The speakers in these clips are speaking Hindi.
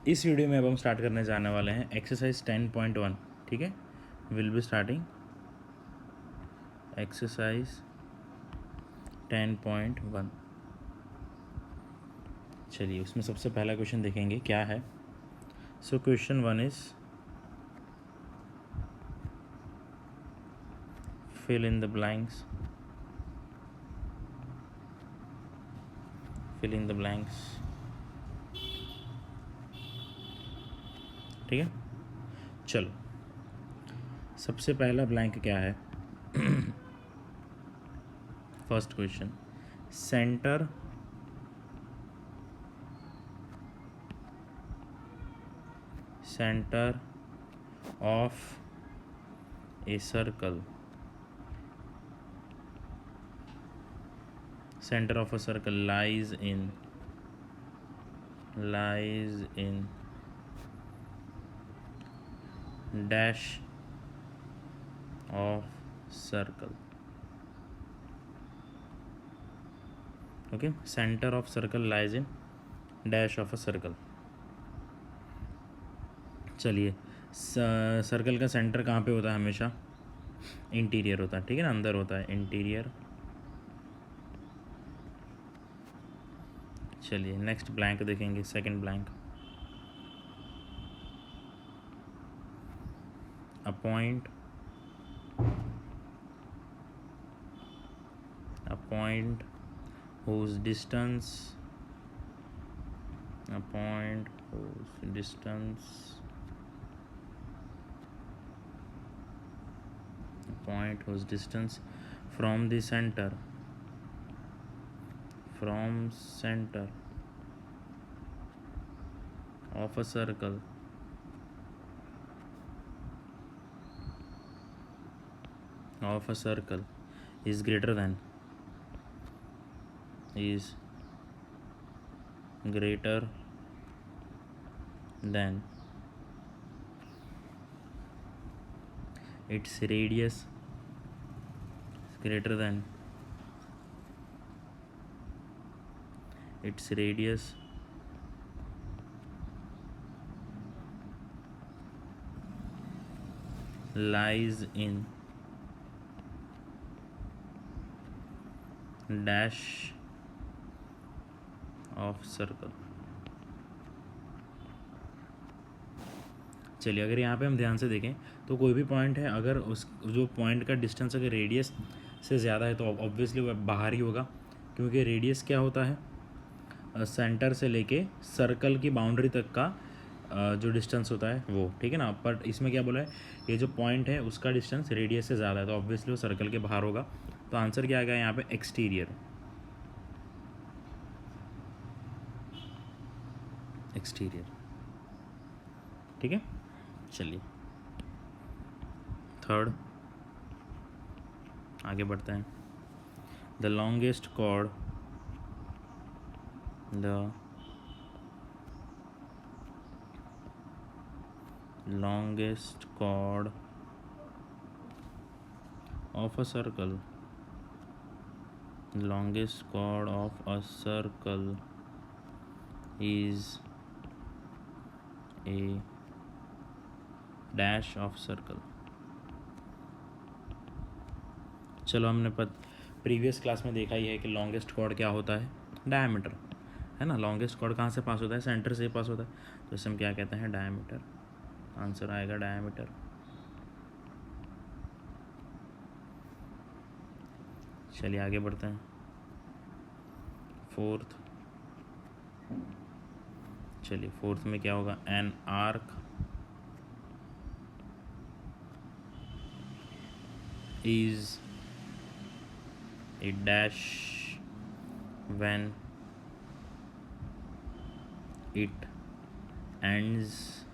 इस वीडियो में अब हम स्टार्ट करने जाने वाले हैं एक्सरसाइज 10.1। ठीक है, विल बी स्टार्टिंग एक्सरसाइज 10.1। चलिए, उसमें सबसे पहला क्वेश्चन देखेंगे क्या है। So question 1 is fill in the blanks, fill in the blanks। ठीक है, चलो सबसे पहला ब्लैंक क्या है। First question, centre centre of a circle, center of a circle lies in dash of circle। okay, center of circle lies in dash of a circle। चलिए, सर्कल का सेंटर कहाँ पे होता है? हमेशा इंटीरियर होता है। ठीक है ना, अंदर होता है, इंटीरियर। चलिए नेक्स्ट ब्लैंक देखेंगे, second blank, a point whose distance from the center of a circle is greater than its radius lies in dash of circle। चलिए, अगर यहाँ पे हम ध्यान से देखें तो कोई भी पॉइंट है, अगर उस जो पॉइंट का डिस्टेंस अगर रेडियस से ज़्यादा है तो ऑब्वियसली वो बाहर ही होगा, क्योंकि रेडियस क्या होता है? सेंटर से लेके सर्कल की बाउंड्री तक का जो डिस्टेंस होता है वो। ठीक है ना, बट इसमें क्या बोला है, ये जो पॉइंट है उसका डिस्टेंस रेडियस से ज़्यादा है तो ऑब्वियसली वो सर्कल के बाहर होगा। तो आंसर क्या आएगा यहाँ पे? एक्सटीरियर। ठीक है, चलिए थर्ड आगे बढ़ते हैं। The longest chord of a circle is a dash of circle। चलो, हमने प्रीवियस क्लास में देखा ही है कि लॉन्गेस्ट कॉर्ड क्या होता है? डायमीटर, है ना। लॉन्गेस्ट कॉर्ड कहाँ से पास होता है? सेंटर से पास होता है, तो इसे हम क्या कहते हैं? डायमीटर। आंसर आएगा डायमीटर। चलिए आगे बढ़ते हैं। फोर्थ, चलिए फोर्थ में क्या होगा? An arc is a dash when it ends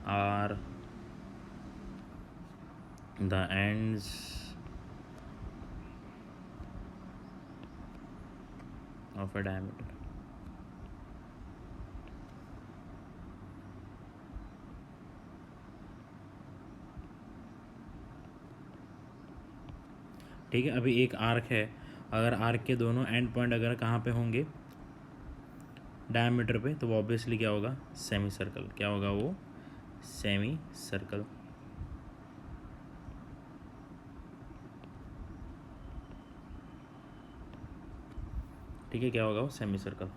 are the ends of a diameter। ठीक है, अभी एक आर्क है, अगर आर्क के दोनों एंड पॉइंट अगर कहाँ पे होंगे? डायमीटर पे, तो वो ऑब्वियसली क्या होगा, सेमी सर्कल। क्या होगा वो, सेमी सर्कल। ठीक है, क्या होगा वो, सेमी सर्कल।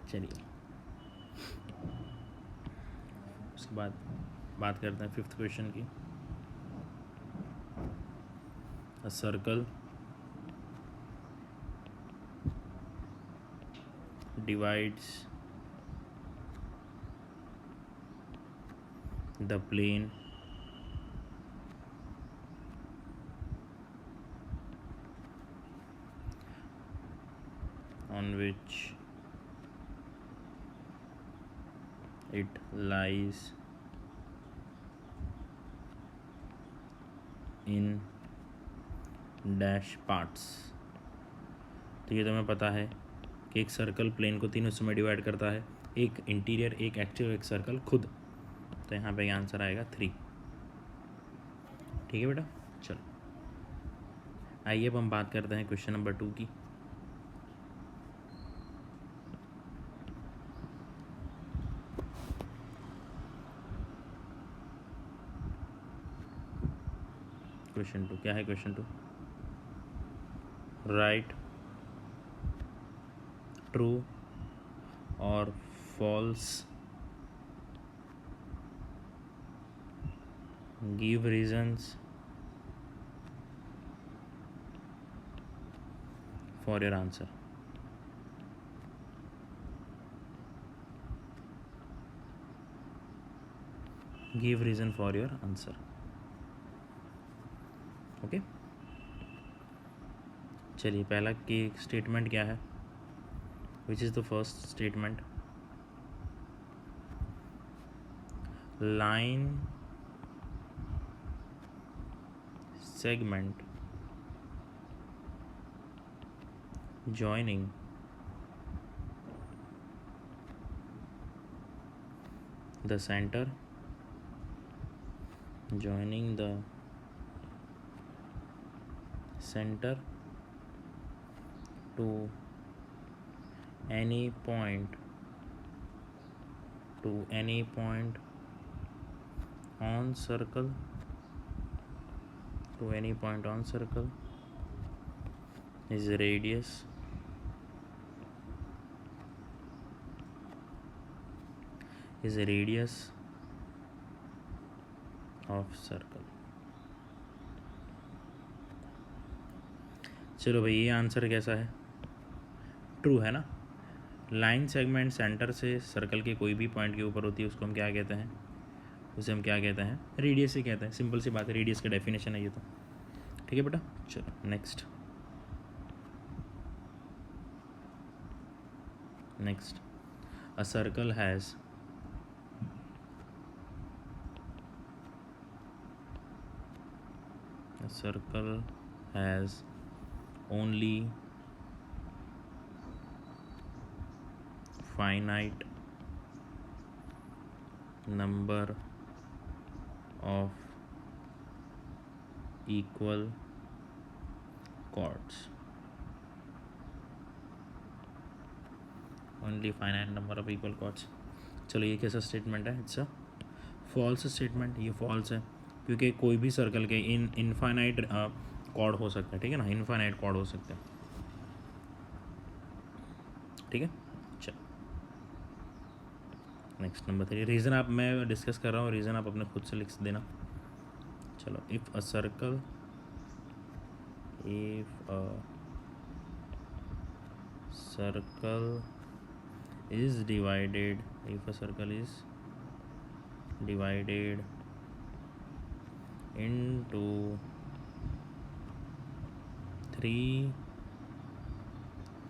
चलिए उसके बाद बात करते हैं फिफ्थ क्वेश्चन की। A circle divides the plane on which it lies in dash parts। तो ये तुम्हें पता है कि एक सर्कल प्लेन को तीन हिस्सों में डिवाइड करता है, एक इंटीरियर, एक एक्सटीरियर, एक सर्कल खुद। तो यहाँ पे आंसर आएगा 3। ठीक है बेटा, चलो आइए अब हम बात करते हैं क्वेश्चन नंबर 2 की। क्वेश्चन 2 क्या है, क्वेश्चन 2, राइट ट्रू और false, give reasons for your answer. Give reason for your answer. Okay, चलिए पहला की स्टेटमेंट क्या है, which is the first statement, line segment joining the center to any point on circle is radius of circle। चलो भाई ये आंसर कैसा है, ट्रू है ना। लाइन सेगमेंट सेंटर से सर्कल के कोई भी पॉइंट के ऊपर होती है, उसको हम क्या कहते हैं, उसे हम क्या कहते हैं, रेडियस ही कहते हैं। सिंपल सी बात है, रेडियस का डेफिनेशन है ये तो। ठीक है बेटा, चलो next a circle has only finite number of equal chords। चलो ये कैसा स्टेटमेंट है, इट्स अ फॉल्स स्टेटमेंट। ये फॉल्स है क्योंकि कोई भी सर्कल के इनफाइनाइट कॉर्ड हो सकता है। ठीक है ना, इनफाइनाइट कॉर्ड हो सकते हैं। ठीक है, चलो नेक्स्ट नंबर 3। रीज़न आप, मैं डिस्कस कर रहा हूँ, रीज़न आप अपने खुद से लिख देना। चलो, if a circle is divided into 3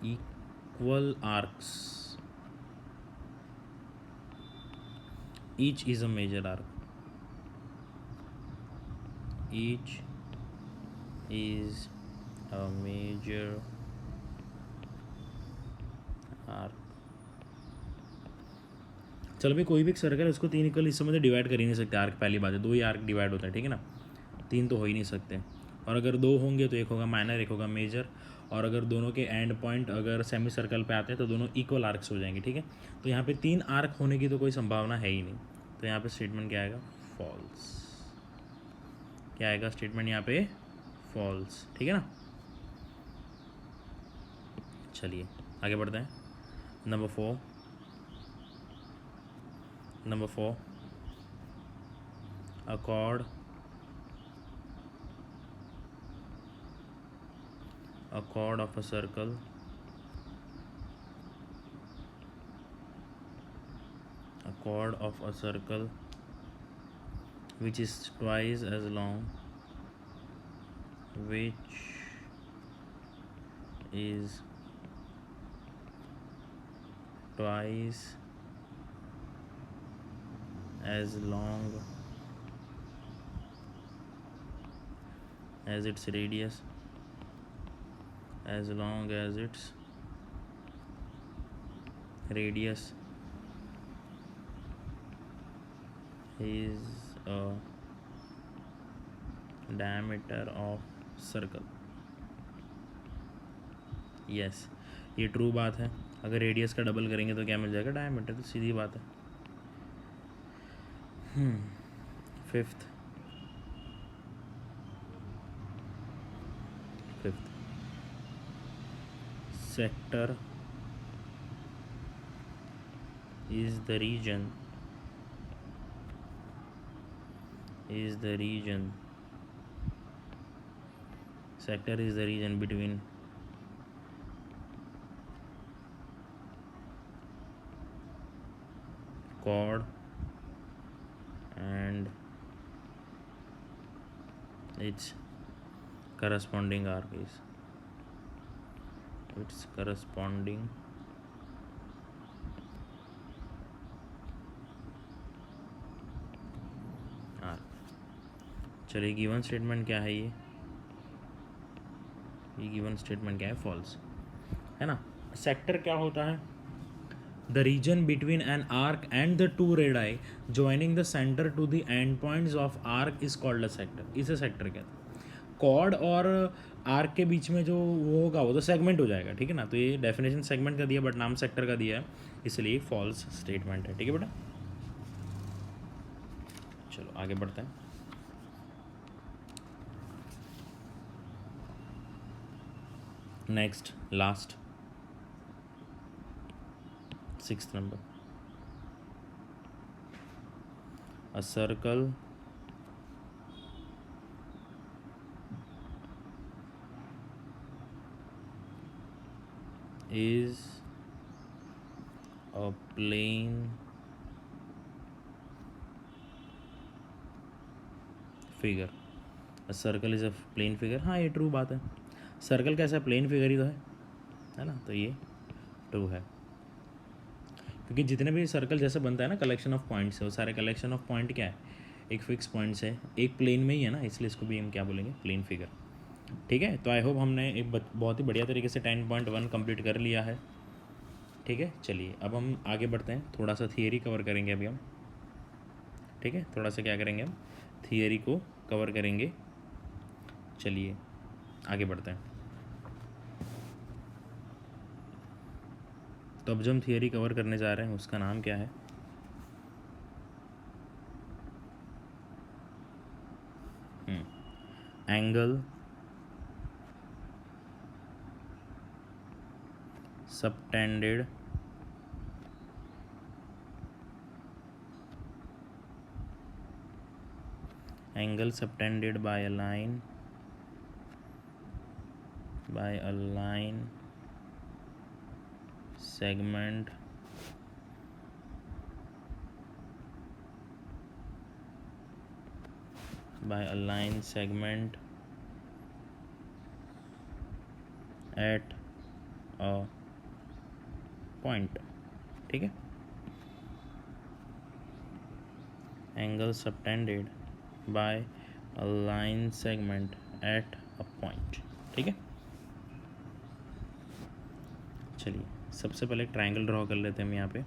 equal arcs, each is a major arc, चलो भाई, कोई भी एक सर्कल है उसको 3 इक्वल हिस्सों में तो डिवाइड कर ही नहीं सकते आर्क। पहली बात है, 2 ही आर्क डिवाइड होता है। ठीक है ना, 3 तो हो ही नहीं सकते। और अगर दो होंगे तो एक होगा माइनर एक होगा मेजर, और अगर दोनों के एंड पॉइंट अगर सेमी सर्कल पे आते हैं तो दोनों इक्वल आर्क्स हो जाएंगे, ठीक है। तो यहाँ पे 3 आर्क होने की तो कोई संभावना है ही नहीं, तो यहाँ पे स्टेटमेंट क्या आएगा, फॉल्स। क्या आएगा स्टेटमेंट यहाँ पे, फॉल्स, ठीक है ना। चलिए आगे बढ़ते हैं। Number 4, a chord of a circle which is twice as long as its radius, is a diameter of circle। Yes, ये ट्रू बात है। अगर रेडियस का डबल करेंगे तो क्या मिल जाएगा, डायमीटर, तो सीधी बात है। Fifth sector is the region between chord and its corresponding arc is arc। चलिए गिवन स्टेटमेंट क्या है, ये गिवन स्टेटमेंट क्या है, फॉल्स है ना। सेक्टर क्या होता है, the region between an arc and the two radii joining the centre to the end points of arc is called a sector. इसे सेक्टर कहते हैं। कॉर्ड और आर्क के बीच में जो वो होगा वो तो सेगमेंट हो जाएगा, ठीक है ना। तो ये डेफिनेशन सेगमेंट का दिया बट नाम सेक्टर का दिया है, इसलिए फॉल्स स्टेटमेंट है, ठीक है बेटा। चलो आगे बढ़ते हैं। Next last 6th number, a circle is a plane figure। a circle is a plane figure। हाँ ये ट्रू बात है, सर्कल कैसा प्लेन फिगर ही तो है ना, तो ये ट्रू है। क्योंकि जितने भी सर्कल जैसे बनता है ना कलेक्शन ऑफ पॉइंट्स है, वो सारे कलेक्शन ऑफ पॉइंट क्या है, एक फिक्स पॉइंट्स है, एक प्लेन में ही है ना, इसलिए इसको भी हम क्या बोलेंगे, प्लेन फिगर, ठीक है। तो आई होप हमने एक बहुत ही बढ़िया तरीके से 10.1 कंप्लीट कर लिया है, ठीक है। चलिए अब हम आगे बढ़ते हैं, थोड़ा सा थियरी कवर करेंगे अभी हम, ठीक है। थोड़ा सा क्या करेंगे हम, थियरी को कवर करेंगे। चलिए आगे बढ़ते हैं। तो अब जो हम थियरी कवर करने जा रहे हैं उसका नाम क्या है, angle subtended by a line segment at a point, ठीक है। Angle subtended by a line segment at a point, ठीक है। चलिए सबसे पहले एक ट्रायंगल ड्रॉ कर लेते हैं हम यहाँ पे।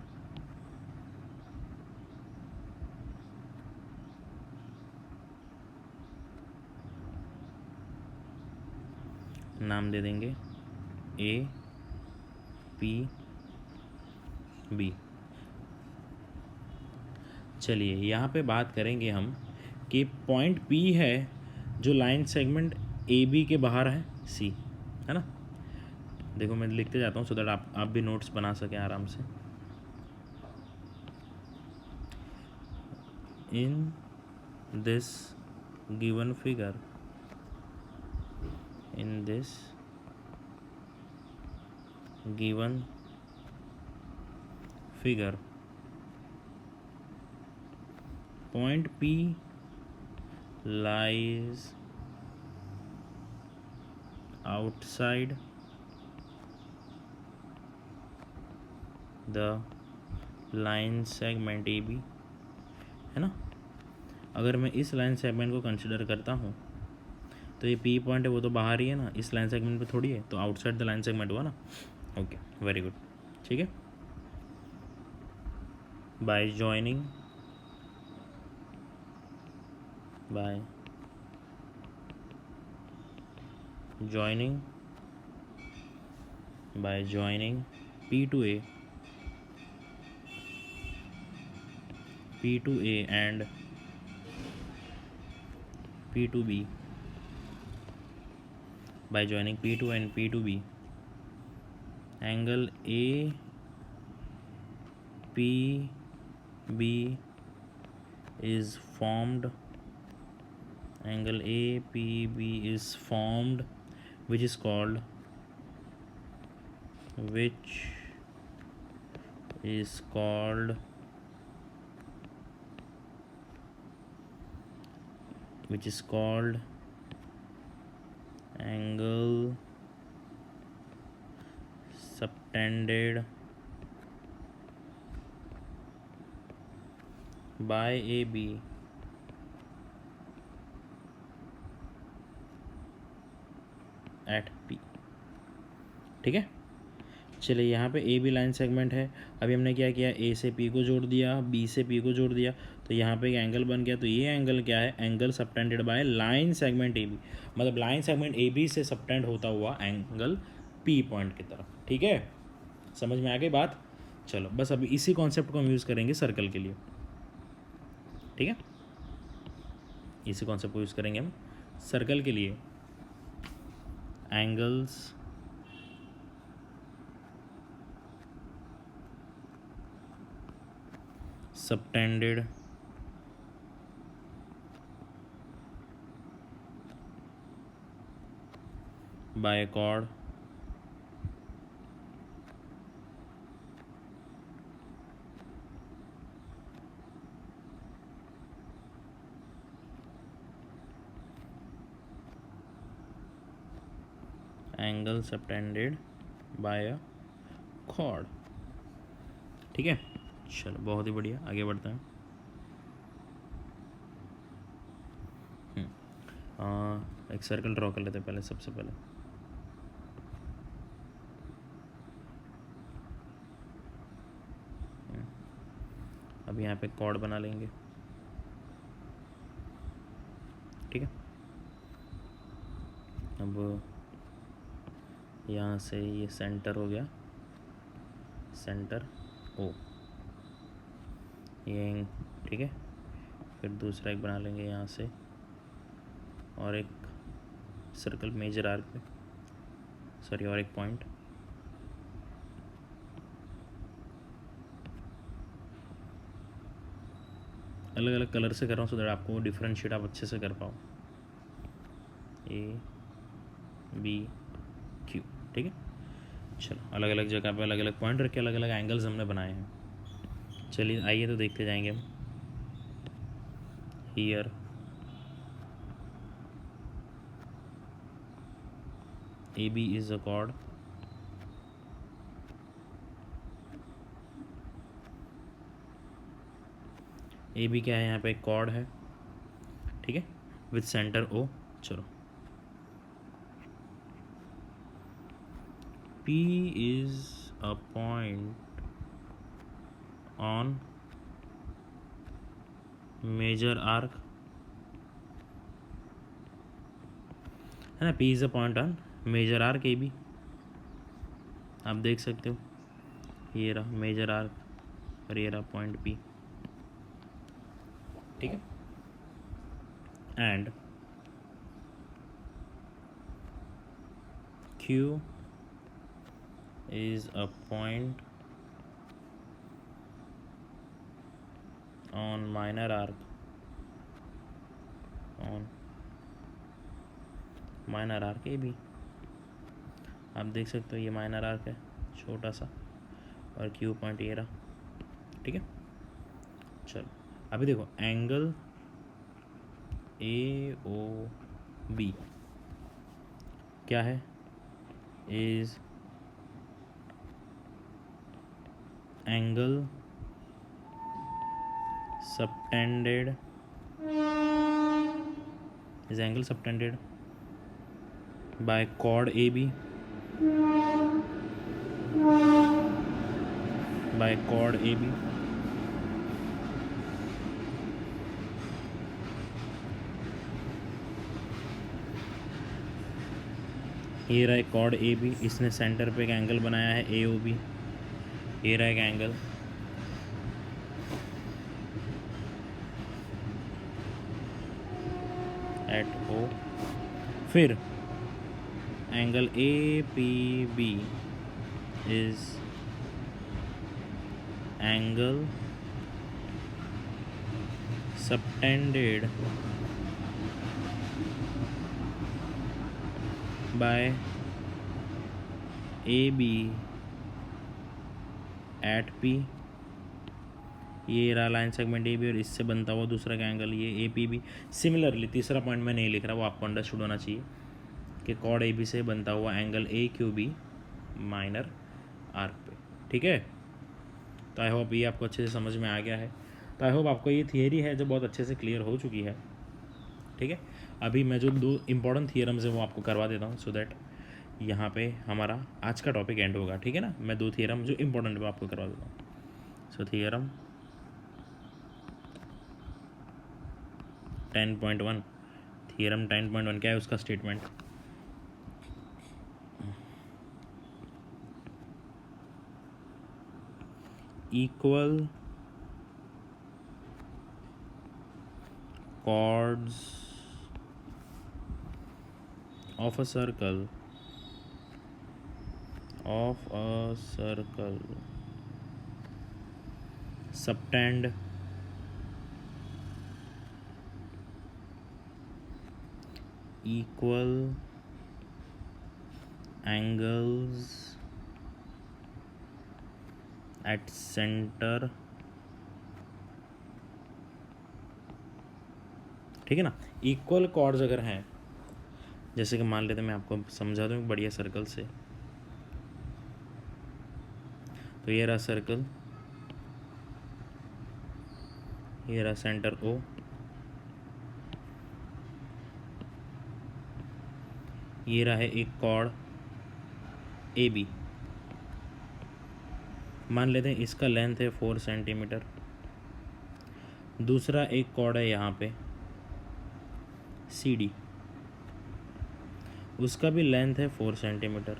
नाम दे देंगे ए पी बी। चलिए यहाँ पे बात करेंगे हम कि पॉइंट पी है जो लाइन सेगमेंट ए बी के बाहर है सी, है ना। देखो मैं लिखते जाता हूँ सो दैट आप भी नोट्स बना सकें आराम से। In this given figure, in this given figure point P lies outside the line segment AB, है ना। अगर मैं इस लाइन सेगमेंट को कंसिडर करता हूँ तो ये P पॉइंट है वो तो बाहर ही है ना, इस लाइन सेगमेंट पे थोड़ी है, तो आउटसाइड द लाइन सेगमेंट हुआ ना। ओके, वेरी गुड, ठीक है। Bye joining P to A and P to B, by joining P2 and P to B, angle APB is formed, which is called angle subtended by AB at P, ठीक है। चलिए यहाँ पे ए बी लाइन सेगमेंट है, अभी हमने क्या किया, ए से पी को जोड़ दिया, बी से पी को जोड़ दिया, तो यहाँ पे एक एंगल बन गया। तो ये एंगल क्या है, angle subtended by line segment A B, मतलब लाइन सेगमेंट ए बी से सबटेंड होता हुआ एंगल पी पॉइंट की तरफ, ठीक है। समझ में आ गई बात। चलो बस अभी इसी कॉन्सेप्ट को हम यूज़ करेंगे सर्कल के लिए, ठीक है। इसी कॉन्सेप्ट को यूज़ करेंगे हम सर्कल के लिए। Angles subtended by a chord angle subtended by a chord, ठीक है। चलो बहुत ही बढ़िया, आगे बढ़ते हैं। एक सर्कल ड्रॉ कर लेते हैं पहले, सबसे पहले अब यहाँ पे कॉर्ड बना लेंगे, ठीक है। अब यहाँ से ये सेंटर हो गया, सेंटर ओ, ये ठीक है। फिर दूसरा एक बना लेंगे यहाँ से, और एक सर्कल मेजर आर्क पे, सॉरी, और एक पॉइंट। अलग अलग कलर से कर रहा हूँ सो दैट आपको डिफरेंशिएट आप अच्छे से कर पाओ। ए बी क्यू, ठीक है। चलो अलग अलग जगह पे अलग अलग पॉइंट रख के अलग अलग एंगल्स हमने बनाए हैं। चलिए आइए तो देखते जाएंगे हम। Here A B is a chord, A B क्या है, यहाँ पे एक कॉर्ड है, ठीक है, विथ सेंटर ओ। चलो P is a point on major arc, है ना। P is a point on major arc A B, आप देख सकते हो ये रहा मेजर आर्क और ये रहा पॉइंट पी, ठीक है। And Q is a point on minor arc AB, आप देख सकते हो ये माइनर आर्क है छोटा सा और Q पॉइंट ये रहा, ठीक है। चलो अभी देखो एंगल AOB क्या है, is angle subtended by chord AB ये रहा एक कॉर्ड ए बी, इसने सेंटर पे एक एंगल बनाया है AOB, ये रहा एक एंगल एट O, फिर angle APB is angle subtended by AB at P, ये रहा लाइन सेगमेंट AB और इससे बनता हुआ दूसरा का एंगल ये APB। सिमिलरली तीसरा पॉइंट मैं नहीं लिख रहा, वो आपको अंडरस्टूड होना चाहिए कि कॉर्ड AB से बनता हुआ एंगल AQB माइनर आर्क पे, ठीक है। तो आई होप ये आपको अच्छे से समझ में आ गया है। तो आई होप आपको ये थियरी है जो बहुत अच्छे से क्लियर हो चुकी है, ठीक है। अभी मैं जो 2 इम्पॉर्टेंट थियरम्स है वो आपको करवा देता हूँ, सो दैट यहाँ पे हमारा आज का टॉपिक एंड होगा, ठीक है ना। मैं 2 थियरम जो इम्पोर्टेंट है आपको करवा देता हूँ। सो थियरम 10.1, थियरम 10.1 क्या है उसका statement, equal chords of a circle subtend equal angles at center, ठीक है ना। इक्वल कॉर्ड्स अगर हैं, जैसे कि मान लेते मैं आपको समझा दूँ बढ़िया सर्कल से, तो ये रहा सर्कल, ये रहा सेंटर O, ये रहा है एक कॉर्ड AB, मान लेते हैं इसका लेंथ है 4 सेंटीमीटर, दूसरा एक कॉर्ड है यहाँ पे CD, उसका भी लेंथ है 4 सेंटीमीटर।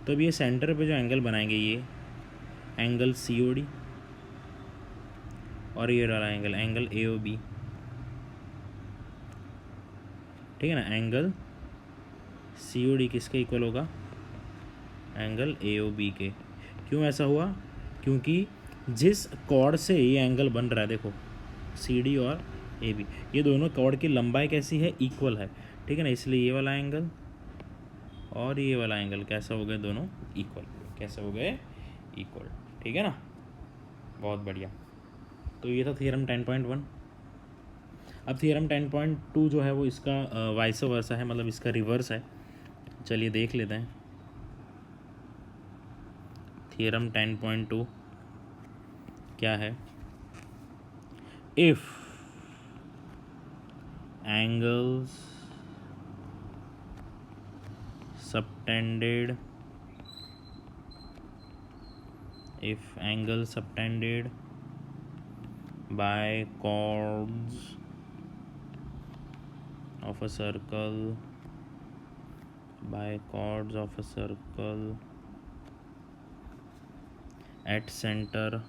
तो अब ये सेंटर पे जो एंगल बनाएंगे ये एंगल COD और ये वाला एंगल AOB, ठीक है ना। एंगल COD किसके इक्वल होगा, एंगल AOB के। क्यों ऐसा हुआ, क्योंकि जिस कॉर्ड से ये एंगल बन रहा है, देखो CD और AB ये दोनों कॉर्ड की लंबाई कैसी है, इक्वल है, ठीक है ना। इसलिए ये वाला एंगल और ये वाला एंगल कैसा हो गए, दोनों इक्वल, कैसे हो गए, इक्वल, ठीक है ना। बहुत बढ़िया। तो ये था थियरम 10.1। अब थियरम 10.2 जो है वो इसका वाइस वर्सा है, मतलब इसका रिवर्स है। चलिए देख लेते हैं। थियरम 10.2 क्या है, if angles subtended by chords of a circle by chords of a circle at center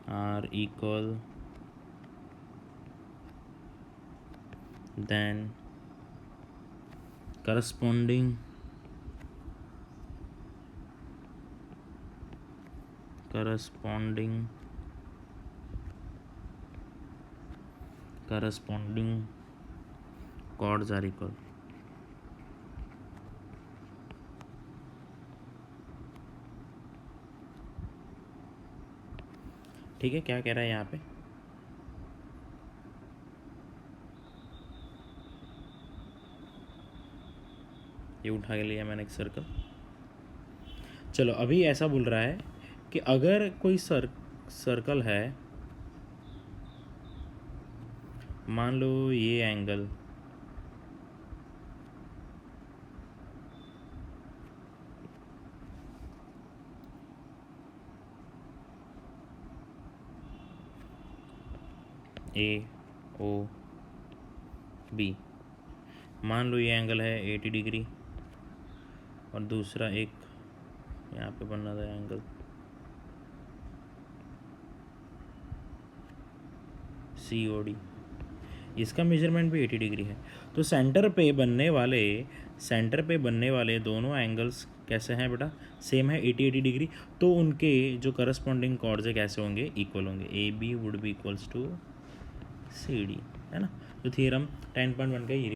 are equal, then corresponding chords are equal. ठीक है, क्या कह रहा है यहाँ पे? ये उठा के लिया मैंने एक सर्कल। चलो अभी ऐसा बोल रहा है कि अगर कोई सर्कल है, मान लो ये एंगल ए ओ बी, मान लो ये एंगल है 80 डिग्री और दूसरा एक यहाँ पे बन रहा था एंगल COD, इसका मेजरमेंट भी 80 डिग्री है। तो सेंटर पे बनने वाले दोनों एंगल्स कैसे हैं बेटा? सेम है, 80 डिग्री। तो उनके जो करस्पॉन्डिंग कॉर्ड्स है कैसे होंगे? इक्वल होंगे। AB would be equals to CD, है ना? तो थ्योरम 10.1 का ये